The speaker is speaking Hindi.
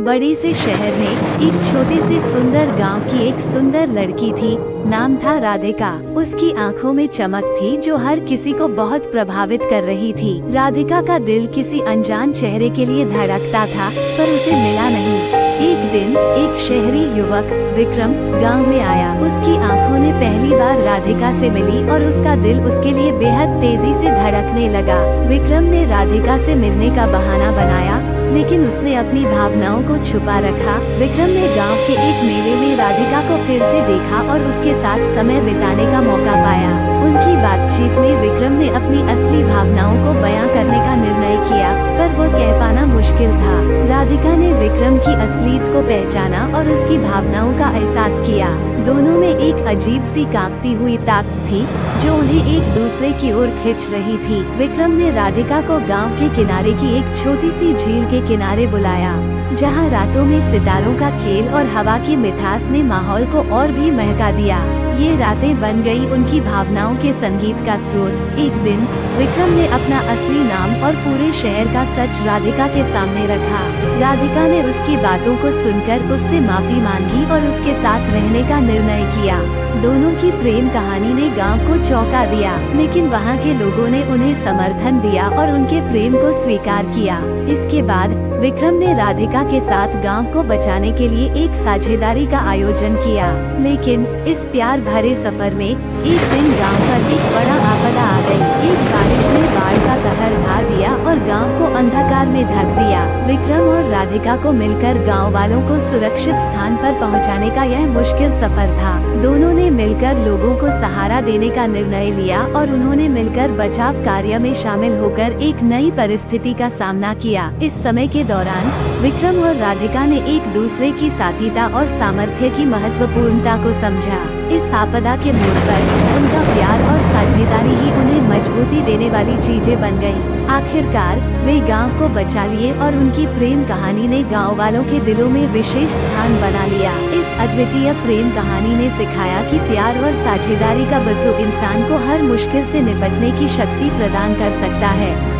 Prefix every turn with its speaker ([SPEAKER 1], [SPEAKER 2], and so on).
[SPEAKER 1] बड़े से शहर में एक छोटे से सुंदर गांव की एक सुंदर लड़की थी। नाम था राधिका। उसकी आंखों में चमक थी जो हर किसी को बहुत प्रभावित कर रही थी। राधिका का दिल किसी अनजान चेहरे के लिए धड़कता था, पर उसे मिला नहीं। एक दिन एक शहरी युवक विक्रम गांव में आया। उसकी आंखों ने पहली बार राधिका से मिली और उसका दिल उसके लिए बेहद तेजी से धड़कने लगा। विक्रम ने राधिका से मिलने का बहाना बनाया, लेकिन उसने अपनी भावनाओं को छुपा रखा। विक्रम ने गांव के एक मेले में राधिका को फिर से देखा और उसके साथ समय बिताने का मौका पाया। उनकी बातचीत में विक्रम ने अपनी असली भावनाओं को बयां करने का निर्णय किया, पर वो कह पाना मुश्किल था। राधिका ने विक्रम की असलियत को पहचाना और उसकी भावनाओं का एहसास किया। दोनों में एक अजीब सी कांपती हुई ताकत थी जो उन्हें एक दूसरे की ओर खींच रही थी। विक्रम ने राधिका को गांव के किनारे की एक छोटी सी झील के किनारे बुलाया, जहां रातों में सितारों का खेल और हवा की मिठास ने माहौल को और भी महका दिया। ये रातें बन गई उनकी भावनाओं के संगीत का स्रोत। एक दिन विक्रम ने अपना असली नाम और पूरे शहर का सच राधिका के सामने रखा। राधिका ने उसकी बातों को सुनकर उससे माफी मांगी और उसके साथ रहने का निर्णय किया। दोनों की प्रेम कहानी ने गांव को चौंका दिया, लेकिन वहां के लोगों ने उन्हें समर्थन दिया और उनके प्रेम को स्वीकार किया। इसके बाद विक्रम ने राधिका के साथ गांव को बचाने के लिए एक साझेदारी का आयोजन किया। लेकिन इस प्यार भरे सफर में एक दिन गांव पर एक बड़ा आपदा आ गई। एक बारिश ने बाढ़ का कहर ढा दिया और गांव को अंधकार में ढक दिया। विक्रम और राधिका को मिलकर गांव वालों को सुरक्षित स्थान पर पहुंचाने का यह मुश्किल सफर था। दोनों ने मिलकर लोगों को सहारा देने का निर्णय लिया और उन्होंने मिलकर बचाव कार्य में शामिल होकर एक नई परिस्थिति का सामना किया। इस समय के दौरान विक्रम और राधिका ने एक दूसरे की साथीता और सामर्थ्य की महत्वपूर्णता को समझा। इस आपदा के मोड़ पर उनका प्यार और साझेदारी ही उन्हें मजबूती देने वाली चीजें बन गयी। आखिरकार वे गांव को बचा लिए और उनकी प्रेम कहानी ने गांव वालों के दिलों में विशेष स्थान बना लिया। इस अद्वितीय प्रेम कहानी ने सिखाया कि प्यार और साझेदारी का वसूल इंसान को हर मुश्किल से निपटने की शक्ति प्रदान कर सकता है।